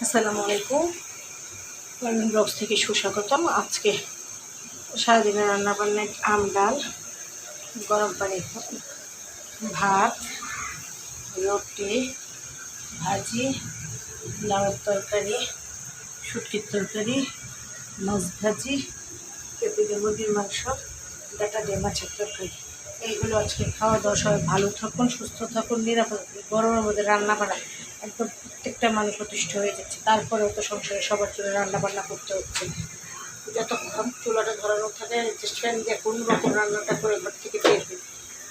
আসসালামু আলাইকুম। London blogs থেকে সুস্বাগতম। আজকে সারাদিনের রান্নাবান্নায় আম ডাল, গরম পানি, ভাত, রুটি, ভাজি, লাউয়ের তরকারি, শুটকির তরকারি, মাছ ভাজি, পেঁপে দিয়ে মুরগির মাংস, ডাটা দিয়ে মাছের তরকারি। এইগুলো আজকে খাওয়া দাওয়া। সবাই ভালো থাকুন, সুস্থ থাকুন, নিরাপদ। গরমের মধ্যে রান্না বান্না একদম প্রত্যেকটা মানুষ অতিষ্ঠ হয়ে যাচ্ছে। তারপরেও তো সংসারে সবার জন্য রান্না বান্না করতে হচ্ছে। যতক্ষণ চুলাটা ধরানো থাকে চেষ্টা দিয়ে কোনো রকম রান্নাটা করে ঘর থেকে বের হই।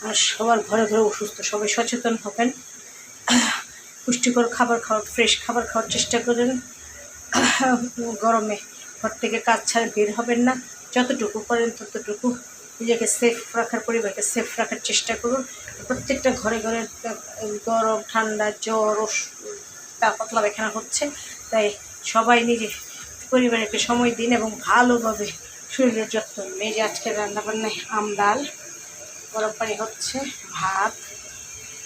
আর সবার ঘরে ঘরে অসুস্থ, সবাই সচেতন হবেন, পুষ্টিকর খাবার খাওয়ার, ফ্রেশ খাবার খাওয়ার চেষ্টা করেন। গরমে ঘর থেকে কাজ ছাড়া বের হবেন না। যতটুকু করেন ততটুকু নিজেকে সেফ রাখার, পরিবারকে সেফ রাখার চেষ্টা করুন। প্রত্যেকটা ঘরে ঘরে গরম, ঠান্ডা, জ্বর, পাতলা পায়খানা হচ্ছে। তাই সবাই নিজে পরিবারকে সময় দিন এবং ভালোভাবে শরীরের যত্ন নিন। এই যে আজকের রান্নাবান্নায় আম ডাল, গরম পানি হচ্ছে, ভাত,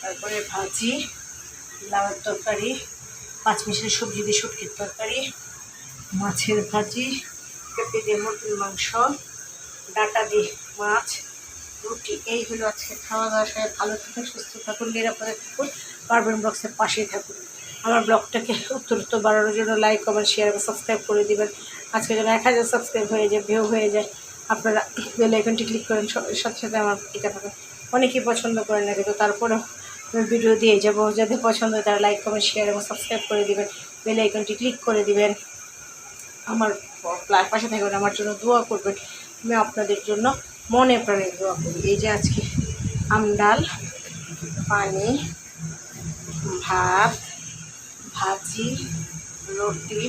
তারপরে ভাজি, লাউয়ের তরকারি, পাঁচমিশালি সবজি দিয়ে শুটকির তরকারি, মাছের ভাজি, পেঁপে দিয়ে মুরগির মাংস, ডাটা দিয়ে মাছ, রুটি। এই হলো আজকে খাওয়া দাওয়া। সবাই ভালো থাকুন, সুস্থ থাকুন, নিরাপদে থাকুন, পারবেন ব্লগসের পাশেই থাকুন। আমার ব্লগটাকে উত্তরোত্তর বাড়ানোর জন্য লাইক, কমেন্ট, শেয়ার এবং সাবস্ক্রাইব করে দেবেন। আজকে যেন 1000 সাবস্ক্রাইব হয়ে যায়, ভিউ হয়ে যায়। আপনারা বেল আইকনটি ক্লিক করেন, সাথে সাথে আমার টিকা থাকুন। অনেকেই পছন্দ করেন না, কিন্তু তারপরেও আমি ভিডিও দিয়ে যাবো। যাদের পছন্দ হয় তারা লাইক, কমেন্ট, শেয়ার এবং সাবস্ক্রাইব করে দেবেন, বেল আইকনটি ক্লিক করে দেবেন। আমার পাশে থাকবেন, আমার জন্য দোয়া করবেন। আমি আপনাদের জন্য মনে প্রাণে দোয়া করি। এই যে আজকে আম ডাল, পানি, ভাত, ভাজি, রুটি,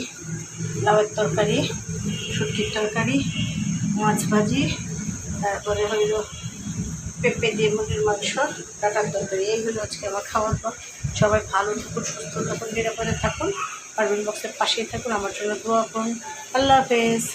লাউয়ের তরকারি, শুটকির তরকারি, মাছ ভাজি, তারপরে হইল পেঁপে দিয়ে মুরগির মাংস, ডাটার তরকারি। এইগুলো আজকে আমার খাওয়ার পর। সবাই ভালো থাকুন, সুস্থ থাকুন, নিরাপদে থাকুন, পারবেন বক্সের পাশেই থাকুন, আমার জন্য দোয়া করুন। আল্লাহ হাফেজ।